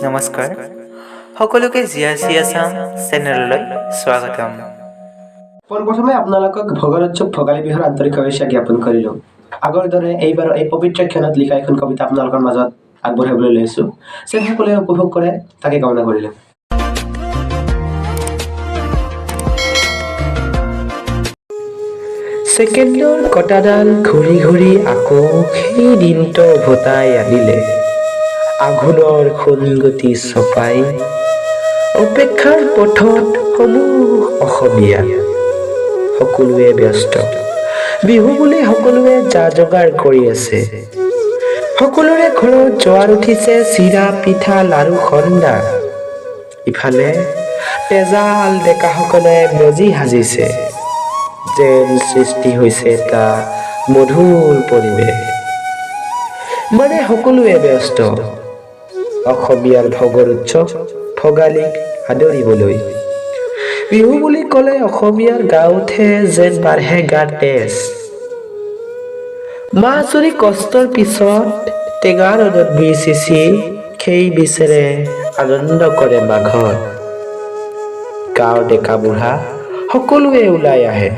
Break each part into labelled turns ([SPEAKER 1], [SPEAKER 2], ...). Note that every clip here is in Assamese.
[SPEAKER 1] নমস্কাৰ সকলোকে জিআৰচি আছাম চেনেললৈ স্বাগতম।
[SPEAKER 2] পোনপ্ৰথমে আপোনালোকক ভোগোলোৎসৱ ভোগালী বিহুৰ আন্তৰিক শুভেচ্ছা জ্ঞাপন কৰিলোঁ। আগৰ দৰে এইবাৰ এই পবিত্ৰ ক্ষণত লিখা এখন কবিতা আপোনালোকৰ মাজত আগবঢ়াবলৈ লৈছোঁ। যেন সকলোৱে উপভোগ কৰে তাকে কামনা কৰিলোঁ। ছেকেণ্ডৰ কটাডাল ঘূৰি ঘূৰি আকৌ সেই দিনটো উভতাই আনিলে। আঘোণৰ সোণগতি চপাই অপেক্ষাৰ পথত সমূহ অসমীয়া সকলোৱে ব্যস্ত। বিহু বুলি সকলোৱে যা যোগাৰ কৰি আছে। সকলোৰে ঘৰত জোৱাৰ উঠিছে চিৰা পিঠা লাৰু খন্দা। ইফালে তেজাল ডেকাসকলে মেজি সাজিছে। যেন সৃষ্টি হৈছে এটা মধুৰ পৰিৱেশ। মানে সকলোৱে ব্যস্ত অসমীয়াৰ ভোগৰ উৎসৱ ভোগালীক আদৰিবলৈ। বিহু বুলি ক'লে অসমীয়াৰ গা উঠে যেন বাঢ়ে গাৰ তেজ। মাহজুৰি কষ্টৰ পিছত টেঙা ৰ'দত বিচিছি সেই বিচেৰে আনন্দ কৰে মাঘত। গাঁৱৰ ডেকা বুঢ়া সকলোৱে ওলাই আহে।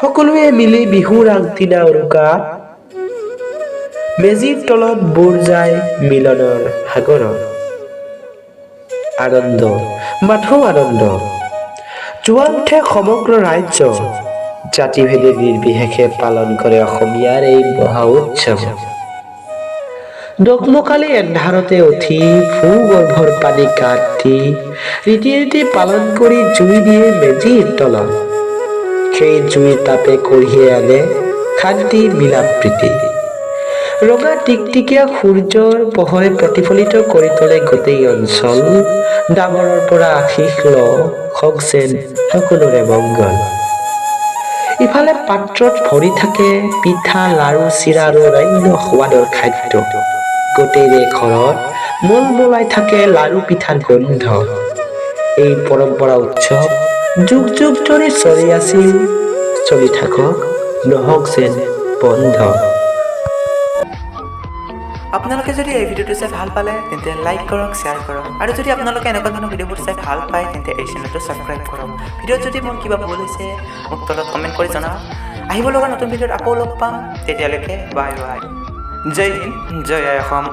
[SPEAKER 2] সকলোৱে মিলি বিহুৰ আগদিনা উৰুকাত মেজিৰ তলত বুৰ যায় মিলনৰ সাগৰত। আনন্দ মাথো আনন্দ জোৱাৰ উঠে সমগ্ৰ ৰাজ্য। জাতিভেদে নিৰ্বিশেষে পালন কৰে অসমীয়াৰ এই মহা উৎসৱ। দোকমোকালি এন্ধাৰতে উঠি ভূগৰ্ভৰ পানী গাত দি ৰীতি নীতি পালন কৰি জুই দিয়ে মেজিৰ তলত। সেই জুইৰ তাপে কঢ়িয়াই আনে শান্তি মিলাপ প্ৰীতি। ৰঙা টিকটিকীয়া সূৰ্যৰ পোহৰে প্ৰতিফলিত কৰি তোলে গোটেই অঞ্চল। ডাঙৰৰ পৰা আশীষ হওক যেন সকলোৰে মংগল। ইফালে পাত্ৰত ভৰি থাকে পিঠা লাৰু চিৰা আৰু অন্যান্য সোৱাদৰ খাদ্য। গোটেইৰে ঘৰত মলমলাই থাকে লাৰু পিঠাৰ গোন্ধ। এই পৰম্পৰা উৎসৱ যুগ যুগ ধৰি চলি আছিল, চলি থাকক নহওক যেন বন্ধ।
[SPEAKER 1] আপোনালোকে যদি এই ভিডিঅ'টো চাই ভাল পালে তেন্তে লাইক কৰক, শ্বেয়াৰ কৰক, আৰু যদি আপোনালোকে এনেকুৱা ধৰণৰ ভিডিঅ'বোৰ চাই ভাল পায় তেন্তে এই চেনেলটো ছাবস্ক্ৰাইব কৰক। ভিডিঅ'ত যদি মোৰ কিবা ভুল হৈছে মোক তলত কমেণ্ট কৰি জনাওক। আহিব লগা নতুন ভিডিঅ'ত আকৌ লগ পাম। তেতিয়ালৈকে বাই বাই। জয় হিন্দ, জয় অসম।